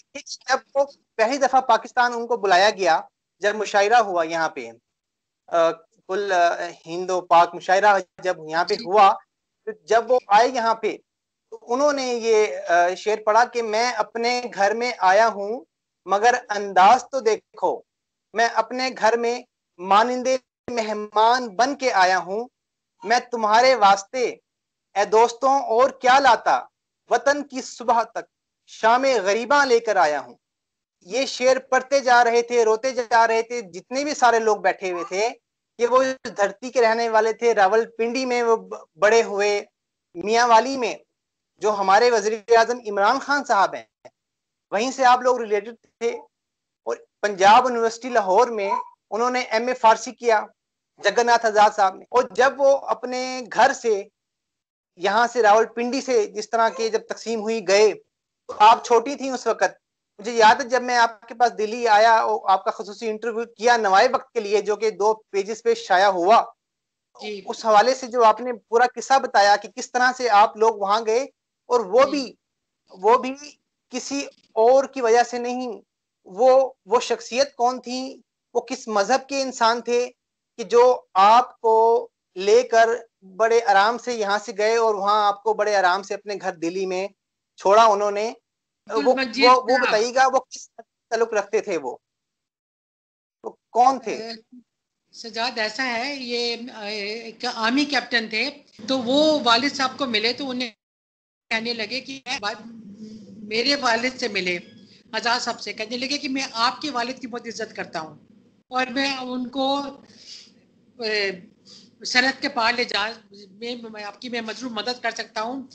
देखिए जब वो पहली दफा पाकिस्तान उनको बुलाया गया, जब मुशायरा हुआ यहाँ पे, कुल हिंदो पाक मुशायरा जब यहाँ पे हुआ, तो जब वो आए यहाँ पे तो उन्होंने ये शेर पढ़ा कि मैं अपने घर में आया हूँ मगर अंदाज तो देखो, मैं अपने घर में मानिंदे मेहमान बन के आया हूँ, मैं तुम्हारे वास्ते ए दोस्तों और क्या लाता, वतन की सुबह तक शामे गरीबा लेकर आया हूँ। ये शेर पढ़ते जा रहे थे, रोते जा रहे थे, जितने भी सारे लोग बैठे हुए थे कि वो इस धरती के रहने वाले थे, रावलपिंडी में वो बड़े हुए, मियांवाली में जो हमारे वजीर आजम इमरान खान साहब हैं वहीं से आप लोग रिलेटेड थे, और पंजाब यूनिवर्सिटी लाहौर में उन्होंने एमए फारसी किया जगन्नाथ आजाद साहब ने। और जब वो अपने घर से यहाँ से रावलपिंडी से जिस तरह के जब तकसीम हुई गए, तो आप छोटी थी उस वक्त, मुझे याद है जब मैं आपके पास दिल्ली आया और आपका खसूसी इंटरव्यू किया नवाए वक्त के लिए, जो कि 2 पेजेस पे शाया हुआ, उस हवाले से जो आपने पूरा किस्सा बताया कि किस तरह से आप लोग वहां गए, और वो भी किसी और की वजह से नहीं, वो शख्सियत कौन थी, वो किस मजहब के इंसान थे कि जो आपको लेकर बड़े आराम से यहाँ से गए और वहां आपको बड़े आराम से अपने घर दिल्ली में छोड़ा उन्होंने। वो बताइएगा वो किस ताल्लुक रखते थे, वो कौन थे? सजाद ऐसा है, ये एक आर्मी कैप्टन थे, तो वो वालिद साहब को मिले तो उन्हें कहने लगे कि मेरे वालिद से मिले, आजाद साहब से कहने लगे कि मैं आपके वालिद की बहुत इज्जत करता हूँ और मैं उनको सरहद के पार ले जा मैं आपकी मैं मजरूर मदद कर सकता हूँ,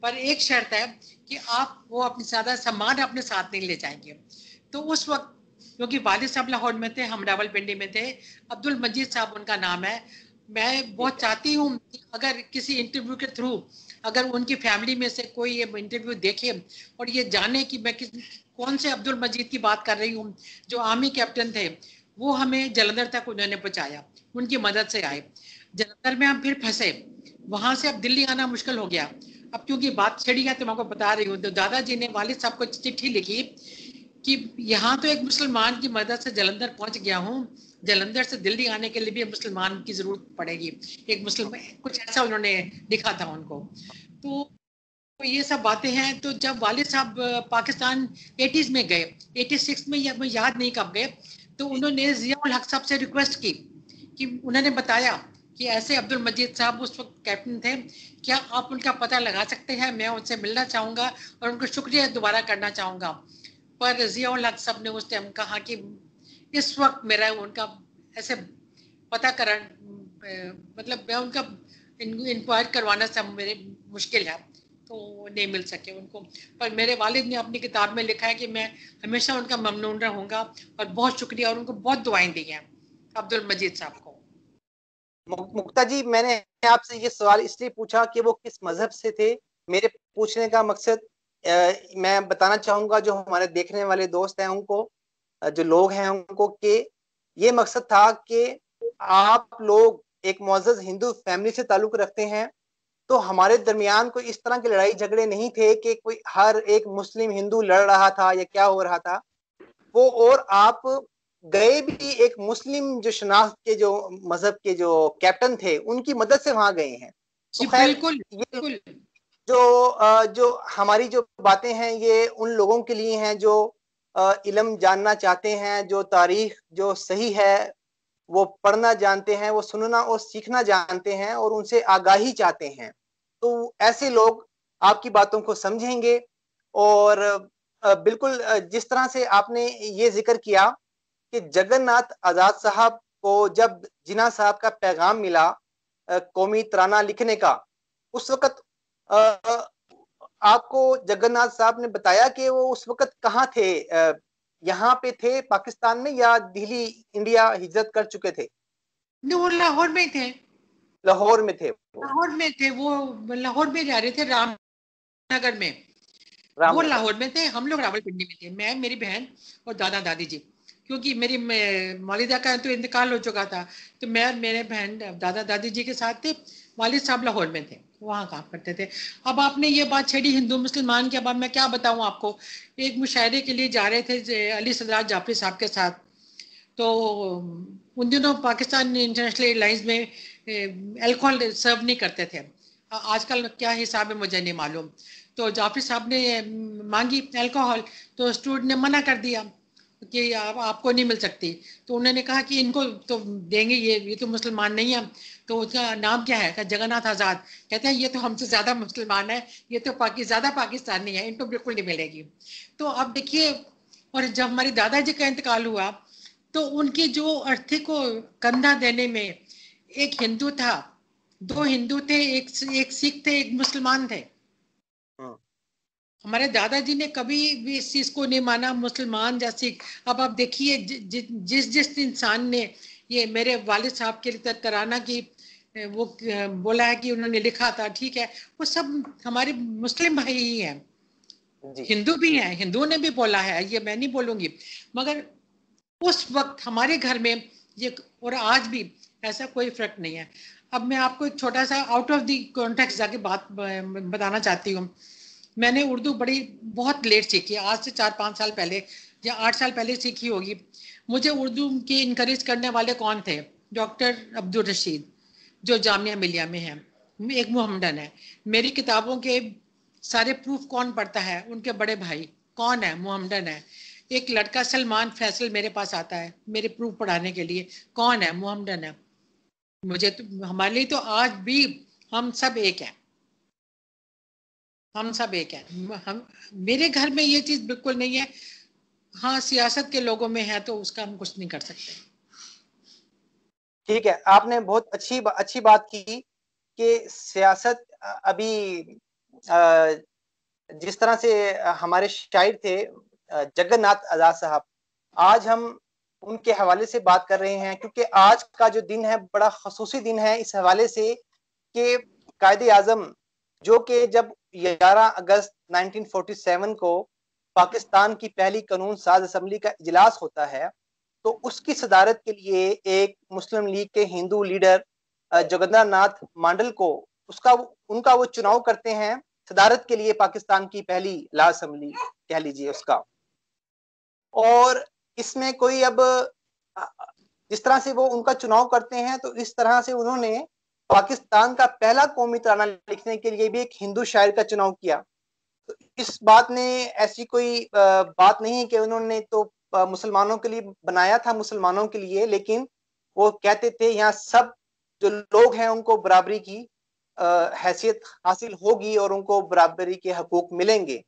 पर एक शर्त है कि आप वो अपनी सादा सामान अपने साथ नहीं ले जाएंगे। तो उस वक्त क्योंकि वालिद साहब लाहौर में थे, हम रावलपिंडी में थे, अब्दुल मजीद साहब उनका नाम है। मैं बहुत चाहती हूँ अगर किसी इंटरव्यू के थ्रू अगर उनकी फैमिली में से कोई ये इंटरव्यू देखे और ये जाने कि मैं कौन से अब्दुल मजीद की बात कर रही हूँ जो आर्मी कैप्टन थे, वो हमें जलंधर तक उन्होंने पहुँचाया, उनकी मदद से आए। जलंधर में हम फिर फंसे, वहां से अब दिल्ली आना मुश्किल हो गया। अब क्योंकि बात छिड़ी है तो मैं आपको बता रही हूँ, तो दादाजी ने वालिद साहब को चिट्ठी लिखी कि यहाँ तो एक मुसलमान की मदद से जलंधर पहुंच गया हूँ, जलंधर से दिल्ली आने के लिए भी मुसलमान की जरूरत पड़ेगी, एक मुसलमान, कुछ ऐसा उन्होंने लिखा था उनको। तो ये सब बातें हैं। तो जब वालिद साहब पाकिस्तान 80s में गए, 86 में या मैं याद नहीं कब गए, तो उन्होंने जियाउल हक साहब से रिक्वेस्ट की कि उन्होंने बताया कि ऐसे अब्दुल मजीद साहब उस वक्त कैप्टन थे, क्या आप उनका पता लगा सकते हैं, मैं उनसे मिलना चाहूँगा और उनको शुक्रिया दोबारा करना चाहूँगा। पर जियाउल हक साहब ने उस टाइम कहा कि इस वक्त मेरा उनका ऐसे पता कर मतलब मैं उनका इंक्वायर करवाना सब मेरे मुश्किल है, तो नहीं मिल सके उनको। पर मेरे वालिद ने अपनी किताब में लिखा है कि मैं हमेशा उनका ममनून रहूँगा और बहुत शुक्रिया, और उनको बहुत दुआएं दी हैं अब्दुल मजीद साहब को। मुक्ता जी, मैंने आपसे ये सवाल इसलिए पूछा कि वो किस मजहब से थे। मेरे पूछने का मकसद मैं बताना चाहूंगा जो हमारे देखने वाले दोस्त हैं उनको, जो लोग हैं उनको, कि ये मकसद था कि आप लोग एक मुअज़्ज़ज़ हिंदू फैमिली से ताल्लुक रखते हैं, तो हमारे दरमियान कोई इस तरह के लड़ाई झगड़े नहीं थे कि कोई हर एक मुस्लिम हिंदू लड़ रहा था या क्या हो रहा था वो। और आप गए भी एक मुस्लिम जो शनाख्त के जो मजहब के जो कैप्टन थे उनकी मदद से वहां गए हैं। तो खैर ये जो हमारी जो बातें हैं ये उन लोगों के लिए हैं जो इल्म जानना चाहते हैं, जो तारीख जो सही है वो पढ़ना जानते हैं, वो सुनना और सीखना जानते हैं और उनसे आगाही चाहते हैं। तो ऐसे लोग आपकी बातों को समझेंगे। और बिल्कुल जिस तरह से आपने ये जिक्र किया कि जगन्नाथ आजाद साहब को जब जिन्ना साहब का पैगाम मिला कौमी तराना लिखने का, उस वक्त आपको जगन्नाथ साहब ने बताया कि वो उस वक्त कहाँ थे, यहाँ पे थे पाकिस्तान में या दिल्ली इंडिया हिजरत कर चुके थे? वो लाहौर में थे। लाहौर में थे लाहौर में थे वो, लाहौर में रह रहे थे, रामनगर में। वो लाहौर में थे, हम लोग रावलपिंडी में थे, मैं, मेरी बहन और दादा दादी जी। क्योंकि मेरी वालिदा का तो इंतकाल हो चुका था, तो मैं मेरे बहन दादा दादी जी के साथ थे, वालिद साहब लाहौर में थे। वहाँ काम करते थे। अब आपने ये बात छेड़ी हिंदू मुसलमान की, अब मैं क्या बताऊँ आपको। एक मुशायरे के लिए जा रहे थे अली सदात जाफरी साहब के साथ, तो उन दिनों पाकिस्तान इंटरनेशनल एयरलाइंस में अल्कोहल सर्व नहीं करते थे। आजकल क्या हिसाब है मुझे नहीं मालूम। तो जाफरी साहब ने मांगी अल्कोहल, तो स्टूडेंट ने मना कर दिया कि आपको नहीं मिल सकती। तो उन्होंने कहा कि इनको तो देंगे, ये तो मुसलमान नहीं है। तो उसका नाम क्या है? जगन्नाथ आज़ाद। कहते हैं ये तो हमसे ज़्यादा मुसलमान है, ये तो ज़्यादा पाकिस्तानी है, इनको बिल्कुल नहीं मिलेगी। तो अब देखिए, और जब हमारे दादाजी का इंतकाल हुआ तो उनकी जो अर्थी को कंधा देने में एक हिंदू था, दो हिंदू थे, एक सिख थे, एक मुसलमान थे। हमारे दादाजी ने कभी भी इस चीज को नहीं माना, मुसलमान या सिख। अब आप देखिए जिस इंसान ने ये मेरे वालिद साहब के लिए तराना की वो बोला है कि उन्होंने लिखा था, ठीक है, वो सब हमारे मुस्लिम भाई ही हैं। हिंदू भी हैं, हिंदुओं ने भी बोला है, ये मैं नहीं बोलूंगी, मगर उस वक्त हमारे घर में ये, और आज भी ऐसा कोई फर्क नहीं है। अब मैं आपको एक छोटा सा आउट ऑफ द कॉन्टेक्स्ट जाके बात बताना चाहती हूँ। मैंने उर्दू बहुत लेट सीखी, आज से 4-5 साल पहले या 8 साल पहले सीखी होगी। मुझे उर्दू की इनकरेज करने वाले कौन थे? डॉक्टर अब्दुल रशीद, जो जामिया मिलिया में है, एक मोहम्मदन है। मेरी किताबों के सारे प्रूफ कौन पढ़ता है? उनके बड़े भाई। कौन है? मोहम्मदन है। एक लड़का सलमान फैसल मेरे पास आता है मेरे प्रूफ पढ़ाने के लिए। कौन है? मोहम्मदन है। मुझे तो, हमारे लिए तो आज भी हम सब एक हैं, हम सब एक हैं। हम, मेरे घर में ये चीज बिल्कुल नहीं है। हाँ, सियासत के लोगों में है तो उसका हम कुछ नहीं कर सकते। ठीक है, आपने बहुत अच्छी बात की कि सियासत अभी जिस तरह से हमारे शायर थे जगन्नाथ आजाद साहब, आज हम उनके हवाले से बात कर रहे हैं क्योंकि आज का जो दिन है बड़ा खसूसी दिन है इस हवाले से कि कायदे आजम, जो कि जब 11 अगस्त 1947 को पाकिस्तान की पहली कानून साज असम्बली का इजलास होता है, तो उसकी सदारत के लिए एक मुस्लिम लीग के हिंदू लीडर जोगेंद्र नाथ मांडल को उसका उनका वो चुनाव करते हैं सदारत के लिए पाकिस्तान की पहली ला असम्बली कह लीजिए उसका। और इसमें कोई अब जिस तरह से वो उनका चुनाव करते हैं तो इस तरह से उन्होंने पाकिस्तान का पहला कौमी तराना लिखने के लिए भी एक हिंदू शायर का चुनाव किया। तो इस बात ने ऐसी कोई बात नहीं कि उन्होंने तो मुसलमानों के लिए बनाया था मुसलमानों के लिए, लेकिन वो कहते थे यहाँ सब जो लोग हैं उनको बराबरी की हैसियत हासिल होगी और उनको बराबरी के हकूक मिलेंगे।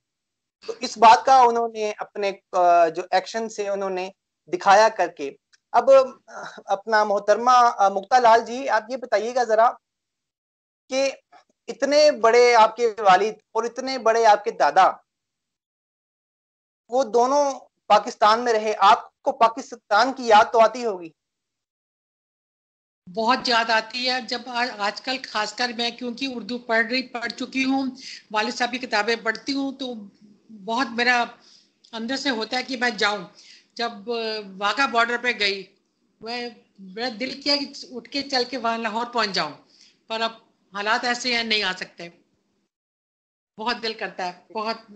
तो इस बात का उन्होंने अपने जो एक्शन से उन्होंने दिखाया करके। अब अपना मोहतरमा मुक्ता लाल जी, आप ये बताइएगा जरा कि इतने बड़े आपके वालिद और इतने बड़े आपके दादा, वो दोनों पाकिस्तान में रहे, आपको पाकिस्तान की याद तो आती होगी? बहुत याद आती है। जब आजकल खासकर मैं, क्योंकि उर्दू पढ़ चुकी हूँ, वालिद साहब की किताबें पढ़ती हूँ, तो बहुत मेरा अंदर से होता है कि मैं जाऊं। जब वाघा बॉर्डर पे गई, मैं, मेरा दिल किया कि उठ के चल के वहां लाहौर पहुंच जाऊं, पर अब हालात ऐसे हैं, नहीं आ सकते। बहुत दिल करता है, बहुत।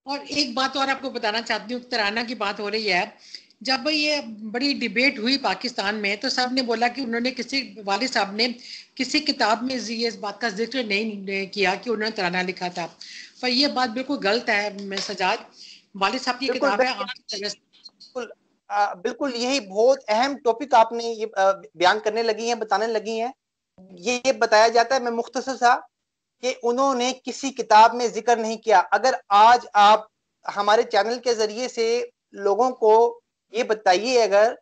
और एक बात और आपको बताना चाहती हूँ, तराना की बात हो रही है। जब ये बड़ी डिबेट हुई पाकिस्तान में, तो सब ने बोला कि उन्होंने किसी, वालिद साहब ने किसी किताब में ये इस बात का जिक्र नहीं किया कि उन्होंने तराना लिखा था। पर ये बात बिल्कुल गलत है। मैं सजाद, वालिद साहब की बिल्कुल किताब है बिल्कुल बिल्कुल यही बहुत अहम टॉपिक आपने ये बयान करने लगी हैं, बताने लगी हैं। ये बताया जाता है, मैं मुख्तसर सा, कि उन्होंने किसी किताब में जिक्र नहीं किया। अगर आज आप हमारे चैनल के जरिए से लोगों को ये बताइए अगर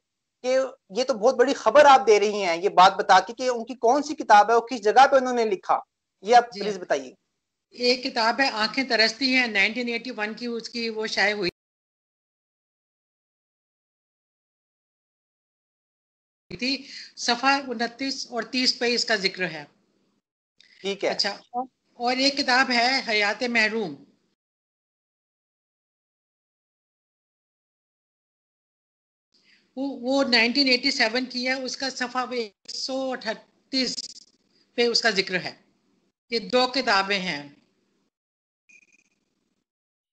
कि ये तो बहुत बड़ी खबर आप दे रही हैं ये बात बता के कि उनकी कौन सी किताब है और किस जगह पे उन्होंने लिखा, ये आप जी प्लीज बताइए। एक किताब है आंखें तरसती हैं, 1981 की उसकी वो शाये हुई थी। सफा 29 और 30 पे इसका जिक्र है। ठीक है। अच्छा, और एक किताब है हयात महरूम, वो 1987 की है। उसका सफा 138 पे उसका जिक्र है। ये 2 किताबें हैं,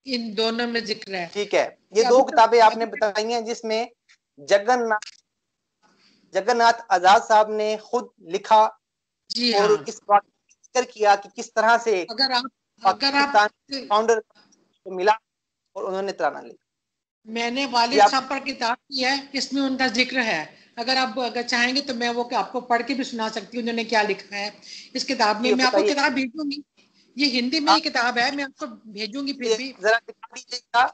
इन दोनों में जिक्र है। ठीक है, ये अभी 2 तक किताबें आपने अभी तक बताई हैं जिसमें जगन्नाथ जगन्नाथ आजाद साहब ने खुद लिखा जी और हाँ। इस बात का जिक्र किया कि किस तरह से अगर आप पाकिस्तान फाउंडर को मिला और उन्होंने तराना लिखा। मैंने जी वालिद आप साहब पर किताब की है, इसमें उनका जिक्र है। अगर आप अगर चाहेंगे तो मैं वो आपको पढ़ के भी सुना सकती हूँ उन्होंने क्या लिखा है इस किताब में। जी मैं आपको बताइए। किताब भेजूंगी, ये हिंदी में ही आप किताब है, मैं आपको भेजूंगी फिर ये भी। जरा दिखा दीजिएगा,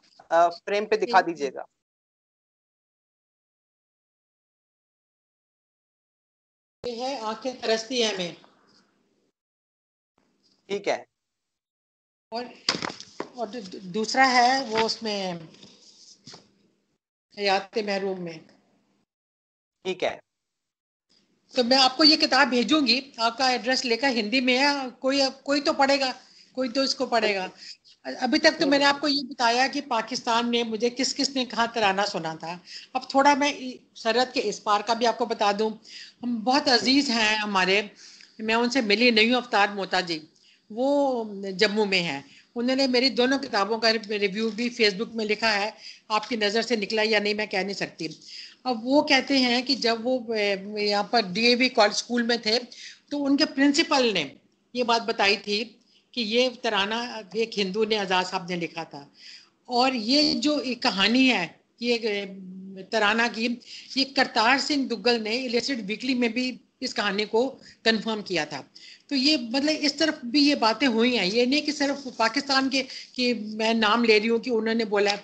फ्रेम पे दिखा दीजिएगा। ये है आंखें तरसती है हमें। ठीक है। और दूसरा है वो उसमें हयात महरूम में। ठीक है। तो मैं आपको ये किताब भेजूंगी, आपका एड्रेस लेकर, हिंदी में है, कोई कोई तो पढ़ेगा, कोई तो इसको पढ़ेगा। बिल्कुल। अभी तक तो जी मैंने बिल्कुल। आपको ये बताया कि पाकिस्तान में मुझे किस किस ने कहाँ तराना सुना था। अब थोड़ा मैं सरहद के इस पार का भी आपको बता दूं। हम बहुत जी अजीज हैं हमारे, मैं उनसे मिली नहीं हूँ, अवतार मोता जी, वो जम्मू में हैं। उन्होंने मेरी दोनों किताबों का रिव्यू भी फेसबुक में लिखा है, आपकी नज़र से निकला या नहीं मैं कह नहीं सकती। अब वो कहते हैं कि जब वो यहाँ पर डीएवी कॉलेज स्कूल में थे तो उनके प्रिंसिपल ने ये बात बताई थी कि ये तराना एक हिंदू ने, आज़ाद साहब ने लिखा था। और ये जो एक कहानी है, ये तराना की, ये करतार सिंह दुग्गल ने इलिसिट वीकली में भी इस कहानी को कंफर्म किया था। तो ये मतलब इस तरफ भी ये बातें हुई हैं, ये नहीं कि सिर्फ पाकिस्तान के कि मैं नाम ले रही हूँ कि उन्होंने बोला है।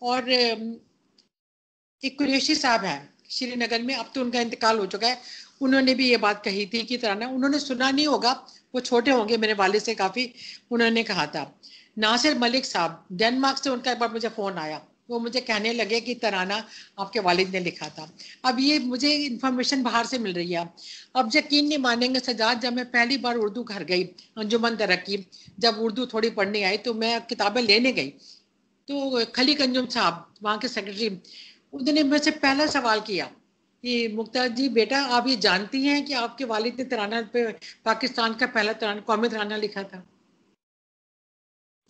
और एक कुरैशी साहब हैं श्रीनगर में, अब तो उनका इंतकाल हो चुका है, उन्होंने भी ये बात कही थी कि तराना उन्होंने सुना नहीं होगा, वो छोटे होंगे मेरे वालिद से काफ़ी, उन्होंने कहा था। नासिर मलिक साहब डेनमार्क से, उनका एक बार मुझे फ़ोन आया, वो मुझे कहने लगे कि तराना आपके वालिद ने लिखा था। अब ये मुझे इन्फॉर्मेशन बाहर से मिल रही है। अब यकीन नहीं मानेंगे सजाद, जब मैं पहली बार उर्दू घर गई, अंजुमन तरक्की, जब उर्दू थोड़ी पढ़ने आई तो मैं किताबें लेने गई, तो खली कंजुम साहब वहाँ के सेक्रेटरी, उन्होंने मुझसे पहला सवाल किया कि मुक्ता जी बेटा, आप ये जानती हैं कि आपके वालिद ने तराना पे पाकिस्तान का पहला तराना, कौमी तराना लिखा था।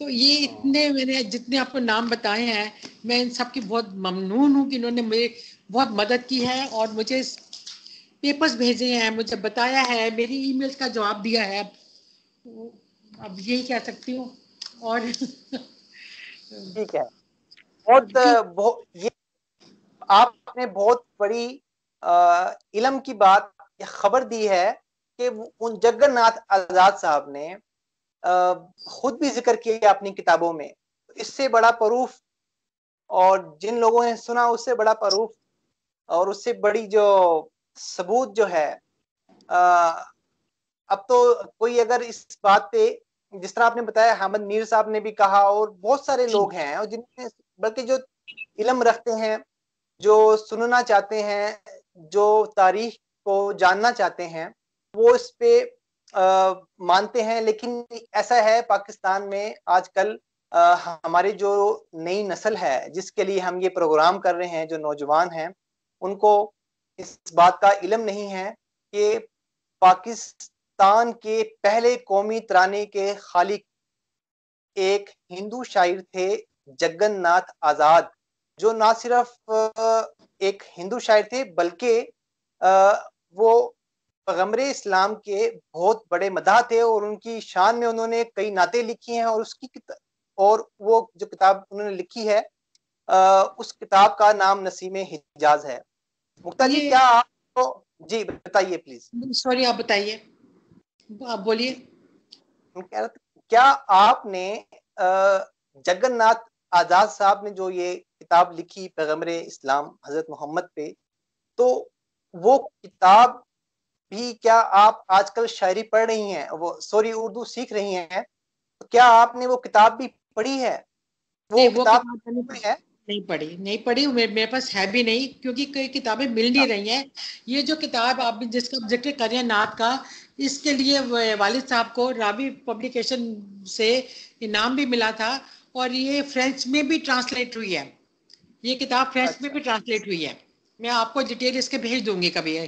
तो ये हाँ। इतने मैंने जितने आपको नाम बताए हैं, मैं इन सब की बहुत ममनून हूँ कि इन्होंने मुझे बहुत मदद की है और मुझे पेपर्स भेजे हैं, मुझे बताया है, मेरी ईमेल्स का जवाब दिया है। तो अब यही कह सकती हूँ। और ठीक है। बहुत क्यों। ये आपने बहुत बड़ी इल्म की बात या खबर दी है कि उन जगन्नाथ आजाद साहब ने खुद भी जिक्र किया अपनी किताबों में। इससे बड़ा प्रूफ, और जिन लोगों ने सुना उससे बड़ा प्रूफ, और उससे बड़ी जो सबूत जो है, अब तो कोई अगर इस बात पे, जिस तरह आपने बताया हामिद मीर साहब ने भी कहा और बहुत सारे जी लोग हैं और जिनमें, बल्कि जो इल्म रखते हैं, जो सुनना चाहते हैं, जो तारीख को जानना चाहते हैं, वो इस पे मानते हैं। लेकिन ऐसा है पाकिस्तान में आजकल, हमारी जो नई नस्ल है जिसके लिए हम ये प्रोग्राम कर रहे हैं, जो नौजवान हैं, उनको इस बात का इल्म नहीं है कि पाकिस्तान के पहले कौमी तराने के खालिक एक हिंदू शायर थे, जगन्नाथ आजाद, जो ना सिर्फ एक हिंदू शायर थे बल्कि वो पैगम्बरे इस्लाम के बहुत बड़े मदाह थे, और उनकी शान में उन्होंने कई नाते लिखी हैं। और वो जो किताब उन्होंने लिखी है, उस किताब का नाम नसीम हिजाज है। मुक्ता जी, ये क्या आपको, जी बताइए प्लीज। सॉरी, आप बताइए, आप बोलिए। मैं कह रहा था, क्या आपने जगन्नाथ आजाद साहब ने जो ये किताब लिखी पैगम्बरे इस्लाम हजरत मोहम्मद पे, तो वो किताब भी, क्या आप आजकल शायरी पढ़ रही हैं, वो सॉरी उर्दू सीख रही हैं, तो क्या आपने वो किताब भी पढ़ी है? नहीं, वो वो किताब किताब मैंने में है? नहीं पढ़ी, मेरे पास है भी नहीं, क्योंकि कई किताबें मिल नहीं रही हैं। ये जो किताब आप जिसका जिक्र कर रहे हैं नात का, इसके लिए वालिद साहब को रावी पब्लिकेशन से इनाम भी मिला था, और ये फ्रेंच में भी ट्रांसलेट हुई है, ये किताब फ्रेंच में अच्छा। भी ट्रांसलेट हुई है। मैं आपको डिटेल इसके भेज दूंगी कभी।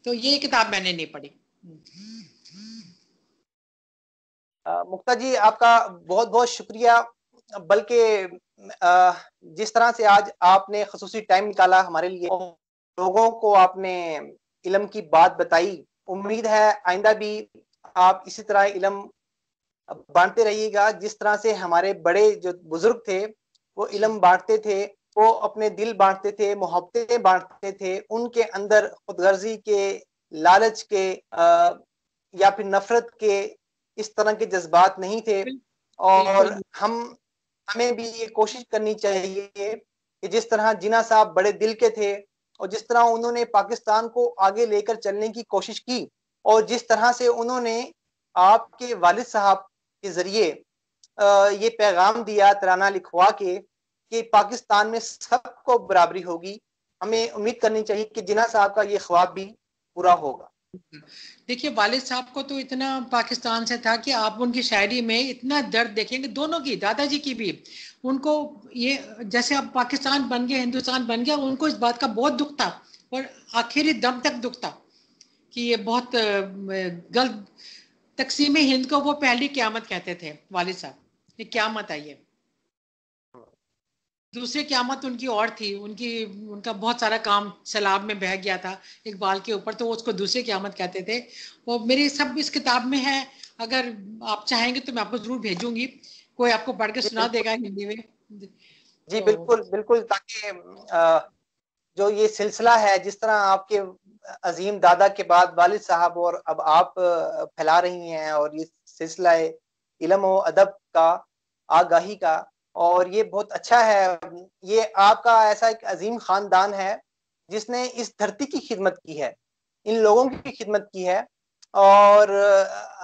तो ये किताब मैंने नहीं पढ़ी। मुक्ता जी, आपका बहुत बहुत शुक्रिया। बल्कि जिस तरह से आज आपने खसूसी टाइम निकाला हमारे लिए, लोगों को आपने इल्म की बात बताई, उम्मीद है आइंदा भी आप इसी तरह इल्म बांटते रहिएगा। जिस तरह से हमारे बड़े जो बुजुर्ग थे वो इल्म बांटते थे, वो अपने दिल बांटते थे, मोहब्बतें बांटते थे, उनके अंदर खुदगर्जी के, लालच के या फिर नफरत के इस तरह के जज्बात नहीं थे। और बिल्कुल। हमें भी ये कोशिश करनी चाहिए कि जिस तरह जिन्ना साहब बड़े दिल के थे और जिस तरह उन्होंने पाकिस्तान को आगे लेकर चलने की कोशिश की, और जिस तरह से उन्होंने आपके वालिद साहब के जरिए ये पैगाम दिया तराना लिखवा के कि पाकिस्तान में सबको बराबरी होगी, हमें उम्मीद करनी चाहिए कि जिन्ना साहब का ये ख्वाब भी पूरा होगा। देखिए, वालिद साहब को तो इतना पाकिस्तान से था कि आप उनकी शायरी में इतना दर्द देखेंगे, दोनों की, दादाजी की भी। उनको ये, जैसे अब पाकिस्तान बन गया, हिंदुस्तान बन गया, उनको इस बात का बहुत दुख था और आखिरी दम तक दुख था कि ये बहुत गलत तकसीम हिंद को वो पहली क्यामत कहते थे वालिद साहब। ये क्यामत आई है, दूसरी क्यामत उनकी और थी। उनका बहुत सारा काम सैलाब में बह गया था इकबाल के ऊपर, तो उसको दूसरी क्यामत कहते थे। वो मेरी सब इस किताब में है, अगर आप चाहेंगे तो मैं आपको जरूर भेजूंगी, कोई आपको पढ़ के जी सुना बिल्कुल, देगा हिंदी में। जी तो बिल्कुल बिल्कुल, ताकि जो ये सिलसिला है, जिस तरह आपके अजीम दादा के बाद वालिद साहब और अब आप फैला रही हैं, और ये सिलसिला है इल्म और अदब का, आगाही का, और ये बहुत अच्छा है। ये आपका ऐसा एक अजीम खानदान है जिसने इस धरती की खिदमत की है, इन लोगों की खिदमत की है। और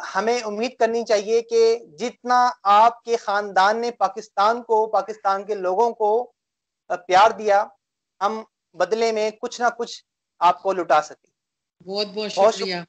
हमें उम्मीद करनी चाहिए कि जितना आपके खानदान ने पाकिस्तान को, पाकिस्तान के लोगों को प्यार दिया, हम बदले में कुछ ना कुछ आपको लुटा सके। बहुत बहुत बहुत शुक्रिया। शुक्रिया।